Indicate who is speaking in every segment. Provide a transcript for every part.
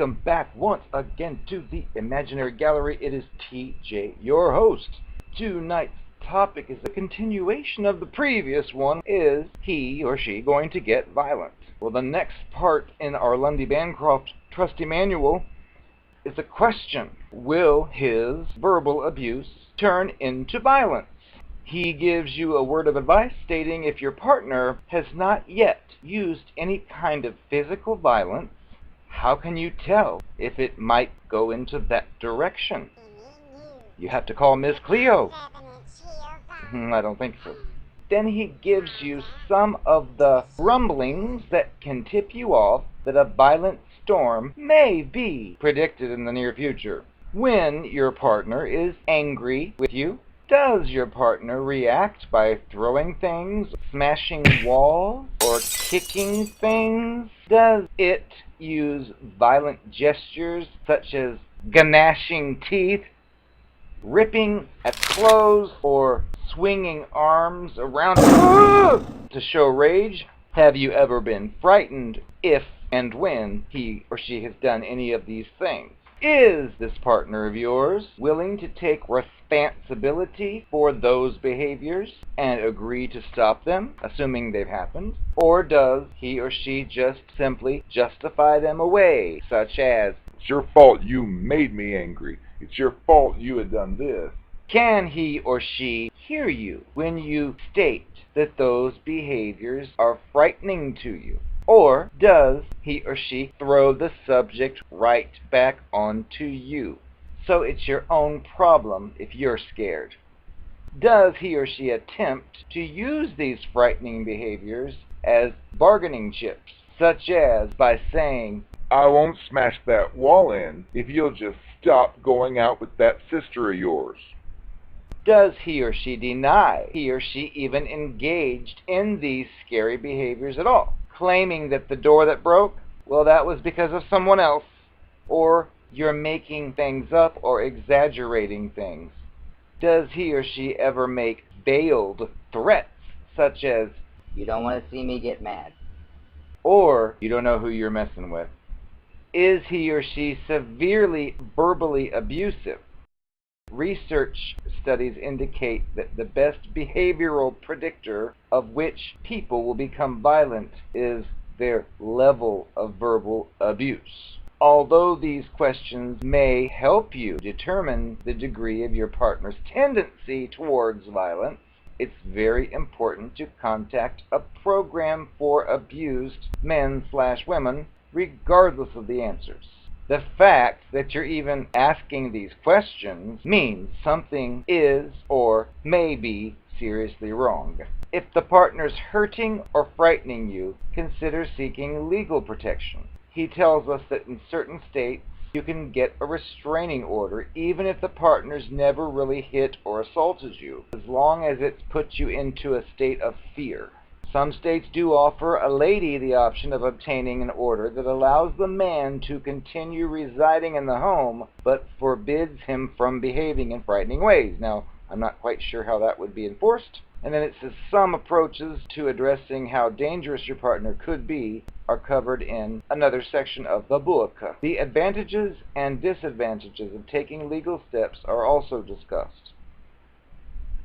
Speaker 1: welcome back once again to the Imaginary Gallery. It is TJ, your host. Tonight's topic is a continuation of the previous one. Is he or she going to get violent? Well, the next part in our Lundy Bancroft trusty manual is a question. Will his verbal abuse turn into violence? He gives you a word of advice stating if your partner has not yet used any kind of physical violence, how can you tell if it might go into that direction? You have to call Miss Cleo. I don't think so. Then he gives you some of the rumblings that can tip you off that a violent storm may be predicted in the near future. When your partner is angry with you, does your partner react by throwing things, smashing walls, or kicking things? Does it use violent gestures such as gnashing teeth, ripping at clothes, or swinging arms around to show rage? Have you ever been frightened if and when he or she has done any of these things? Is this partner of yours willing to take responsibility for those behaviors and agree to stop them, assuming they've happened? Or does he or she just simply justify them away, such as,
Speaker 2: "It's your fault you made me angry. It's your fault you had done this."
Speaker 1: Can he or she hear you when you state that those behaviors are frightening to you? Or does he or she throw the subject right back onto you? So it's your own problem if you're scared. Does he or she attempt to use these frightening behaviors as bargaining chips, such as by saying,
Speaker 2: "I won't smash that wall in if you'll just stop going out with that sister of yours"?
Speaker 1: Does he or she deny he or she even engaged in these scary behaviors at all, claiming that the door that broke, well, that was because of someone else, or you're making things up or exaggerating things? Does he or she ever make veiled threats, such as,
Speaker 3: "You don't want to see me get mad,"
Speaker 1: or "You don't know who you're messing with"? Is he or she severely verbally abusive? Research studies indicate that the best behavioral predictor of which people will become violent is their level of verbal abuse. Although these questions may help you determine the degree of your partner's tendency towards violence, it's very important to contact a program for abused men/women, regardless of the answers. The fact that you're even asking these questions means something is or may be seriously wrong. If the partner's hurting or frightening you, consider seeking legal protection. He tells us that in certain states you can get a restraining order even if the partner's never really hit or assaulted you, as long as it's put you into a state of fear. Some states do offer a lady the option of obtaining an order that allows the man to continue residing in the home, but forbids him from behaving in frightening ways. Now, I'm not quite sure how that would be enforced. And then it says some approaches to addressing how dangerous your partner could be are covered in another section of the book. The advantages and disadvantages of taking legal steps are also discussed.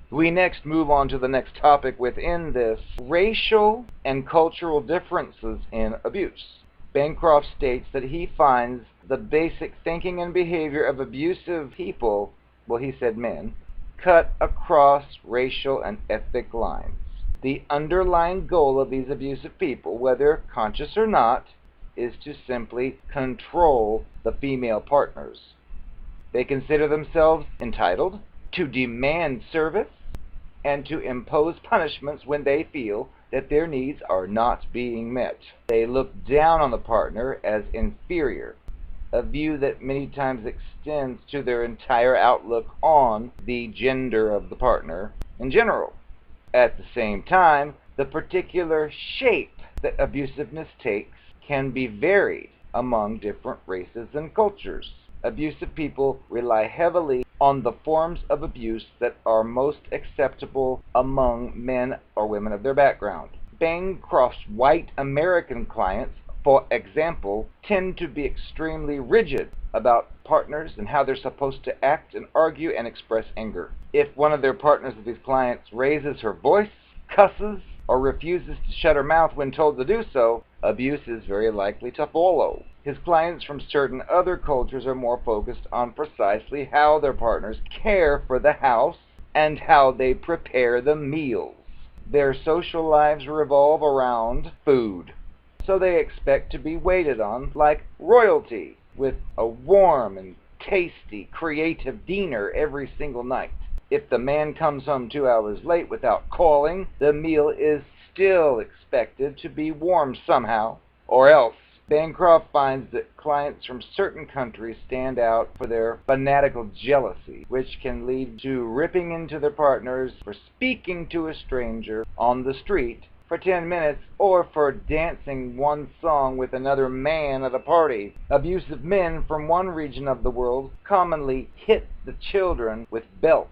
Speaker 1: We next move on to the next topic within this, racial and cultural differences in abuse. Bancroft states that he finds the basic thinking and behavior of abusive people, well, he said men, cut across racial and ethnic lines. The underlying goal of these abusive people, whether conscious or not, is to simply control the female partners. They consider themselves entitled to demand service and to impose punishments when they feel that their needs are not being met. They look down on the partner as inferior, a view that many times extends to their entire outlook on the gender of the partner in general. At the same time, the particular shape that abusiveness takes can be varied among different races and cultures. Abusive people rely heavily on the forms of abuse that are most acceptable among men or women of their background. Bancroft's white American clients for example, tend to be extremely rigid about partners and how they're supposed to act and argue and express anger. If one of their partners of these clients raises her voice, cusses, or refuses to shut her mouth when told to do so, abuse is very likely to follow. His clients from certain other cultures are more focused on precisely how their partners care for the house and how they prepare the meals. Their social lives revolve around food, so they expect to be waited on like royalty, with a warm and tasty, creative dinner every single night. If the man comes home 2 hours late without calling, the meal is still expected to be warm somehow, or else. Bancroft finds that clients from certain countries stand out for their fanatical jealousy, which can lead to ripping into their partners for speaking to a stranger on the street for 10 minutes or for dancing one song with another man at a party. Abusive men from one region of the world commonly hit the children with belts,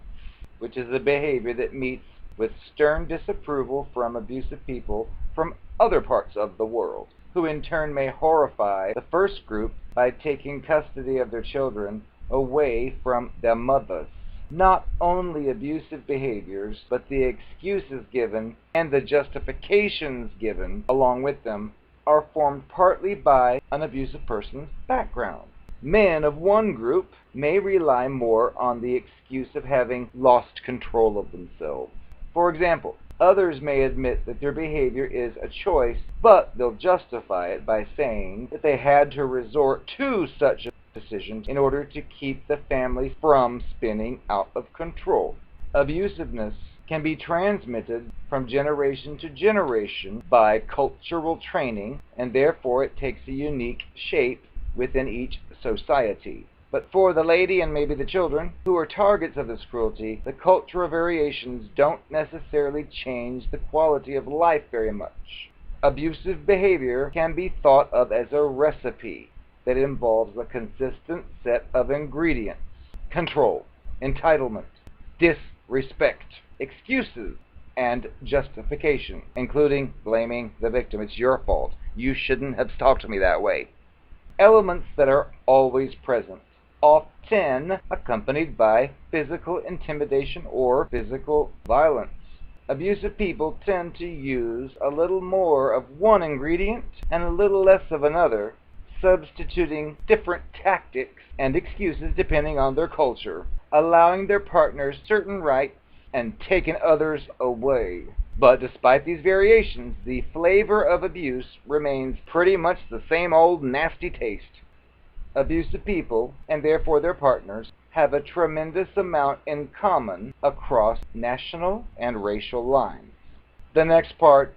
Speaker 1: which is a behavior that meets with stern disapproval from abusive people from other parts of the world, who in turn may horrify the first group by taking custody of their children away from their mothers. Not only abusive behaviors, but the excuses given and the justifications given along with them are formed partly by an abusive person's background. Men of one group may rely more on the excuse of having lost control of themselves. For example, others may admit that their behavior is a choice, but they'll justify it by saying that they had to resort to such a decision in order to keep the family from spinning out of control. Abusiveness can be transmitted from generation to generation by cultural training, and therefore it takes a unique shape within each society. But for the lady and maybe the children who are targets of this cruelty, the cultural variations don't necessarily change the quality of life very much. Abusive behavior can be thought of as a recipe that involves a consistent set of ingredients: control, entitlement, disrespect, excuses, and justification, including blaming the victim. It's your fault. You shouldn't have talked to me that way. Elements that are always present, often accompanied by physical intimidation or physical violence. Abusive people tend to use a little more of one ingredient and a little less of another, substituting different tactics and excuses depending on their culture, allowing their partners certain rights and taking others away. But despite these variations, the flavor of abuse remains pretty much the same old nasty taste. Abusive people, and therefore their partners, have a tremendous amount in common across national and racial lines. The next part: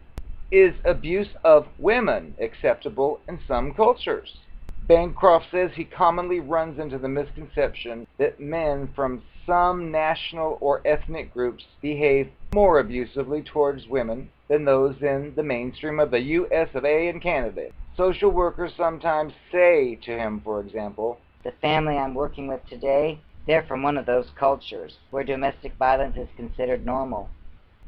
Speaker 1: is abuse of women acceptable in some cultures? Bancroft says he commonly runs into the misconception that men from some national or ethnic groups behave more abusively towards women than those in the mainstream of the US of A and Canada. Social workers sometimes say to him, for example,
Speaker 3: The family I'm working with today, they're from one of those cultures where domestic violence is considered normal.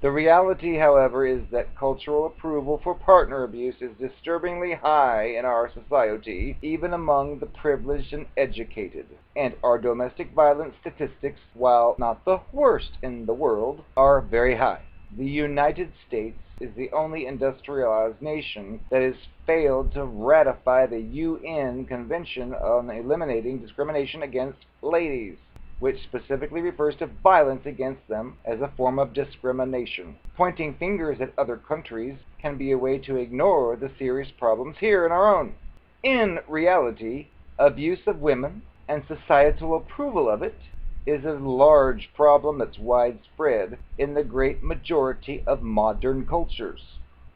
Speaker 1: The reality, however, is that cultural approval for partner abuse is disturbingly high in our society, even among the privileged and educated. And our domestic violence statistics, while not the worst in the world, are very high. The United States is the only industrialized nation that has failed to ratify the UN Convention on Eliminating Discrimination Against Ladies, which specifically refers to violence against them as a form of discrimination. Pointing fingers at other countries can be a way to ignore the serious problems here in our own. In reality, abuse of women and societal approval of it is a large problem that's widespread in the great majority of modern cultures.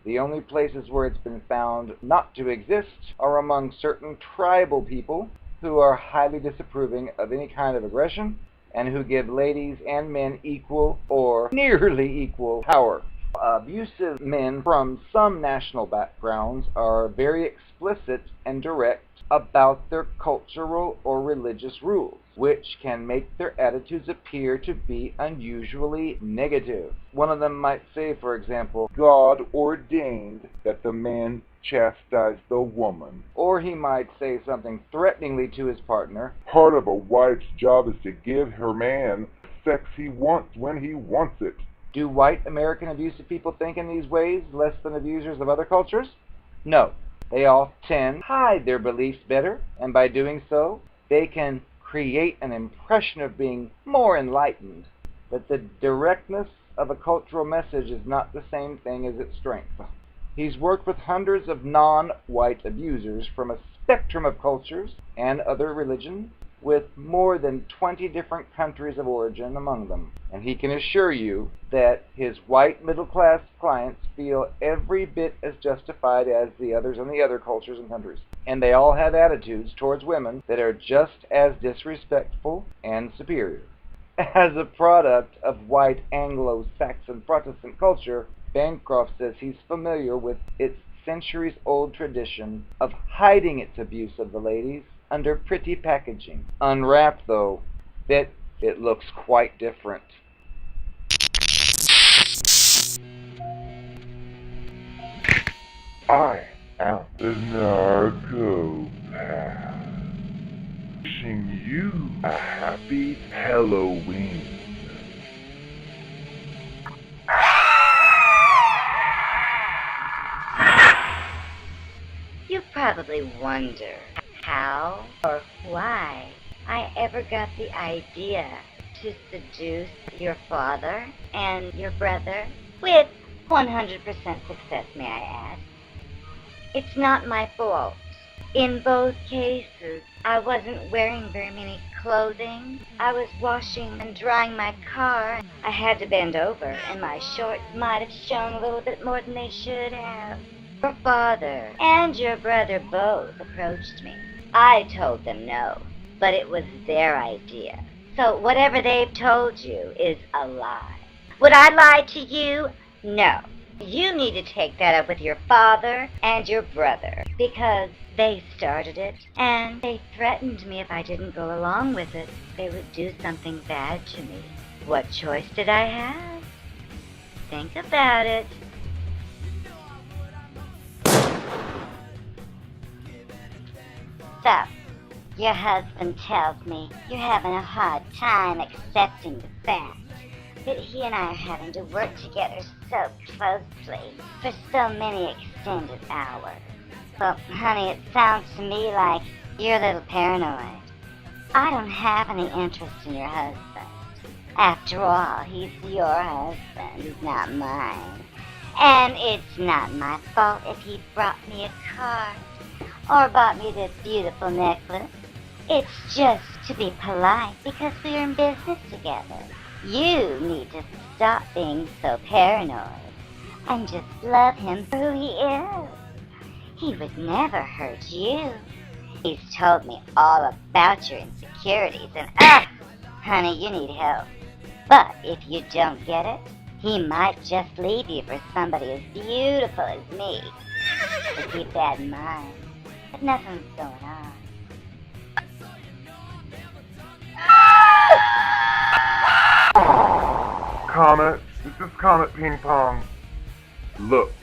Speaker 1: The only places where it's been found not to exist are among certain tribal people who are highly disapproving of any kind of aggression and who give ladies and men equal or nearly equal power. Abusive men from some national backgrounds are very explicit and direct about their cultural or religious rules, which can make their attitudes appear to be unusually negative. One of them might say, for example,
Speaker 2: God ordained that the man chastise the woman.
Speaker 1: Or he might say something threateningly to his partner.
Speaker 2: Part of a wife's job is to give her man sex he wants when he wants it.
Speaker 1: Do white American abusive people think in these ways less than abusers of other cultures? No. They all tend to hide their beliefs better, and by doing so, they can create an impression of being more enlightened. But the directness of a cultural message is not the same thing as its strength. He's worked with hundreds of non-white abusers from a spectrum of cultures and other religions, with more than 20 different countries of origin among them. And he can assure you that his white middle-class clients feel every bit as justified as the others in the other cultures and countries. And they all have attitudes towards women that are just as disrespectful and superior. As a product of white Anglo-Saxon Protestant culture, Bancroft says he's familiar with its centuries-old tradition of hiding its abuse of the ladies under pretty packaging. Unwrapped, though, that it looks quite different.
Speaker 2: I am the Narcopath. Wishing you a happy Halloween.
Speaker 4: You probably wonder how or why I ever got the idea to seduce your father and your brother with 100% success, may I add. It's not my fault. In both cases, I wasn't wearing very many clothing. I was washing and drying my car. I had to bend over, and my shorts might have shown a little bit more than they should have. Your father and your brother both approached me. I told them no, but it was their idea. So whatever they've told you is a lie. Would I lie to you? No. You need to take that up with your father and your brother, because they started it, and they threatened me if I didn't go along with it, they would do something bad to me. What choice did I have? Think about it. So, your husband tells me you're having a hard time accepting the fact that he and I are having to work together so closely for so many extended hours. Well, honey, it sounds to me like you're a little paranoid. I don't have any interest in your husband. After all, he's your husband, not mine. And it's not my fault if he brought me a card or bought me this beautiful necklace. It's just to be polite because we're in business together. You need to stop being so paranoid and just love him for who he is. He would never hurt you. He's told me all about your insecurities and, honey, you need help. But if you don't get it, he might just leave you for somebody as beautiful as me. So keep that in mind. But nothing's going on.
Speaker 2: Comet, this is Comet Ping Pong. Look,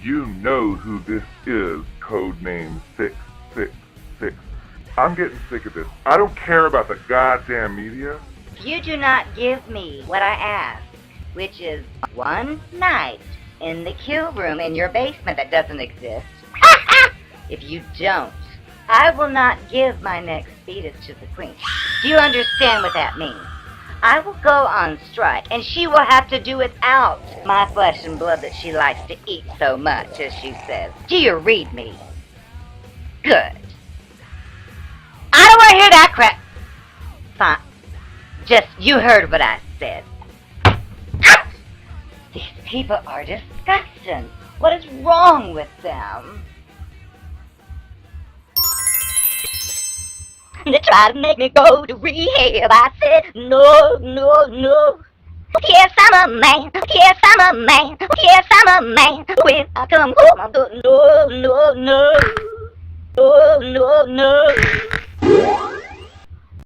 Speaker 2: you know who this is, codename 666. I'm getting sick of this. I don't care about the goddamn media.
Speaker 4: You do not give me what I ask, which is one night in the kill room in your basement that doesn't exist. If you don't, I will not give my next fetus to the queen. Do you understand what that means? I will go on strike, and she will have to do without my flesh and blood that she likes to eat so much, as she says. Do you read me? Good. I don't want to hear that crap. Fine. Just, you heard what I said. These people are disgusting. What is wrong with them? They tried to make me go to rehab. I said, no, no, no. Yes, I'm a man. Yes, I'm a man. Yes, I'm a man. When I come home, I'm going, no, no, no. Oh, no, no.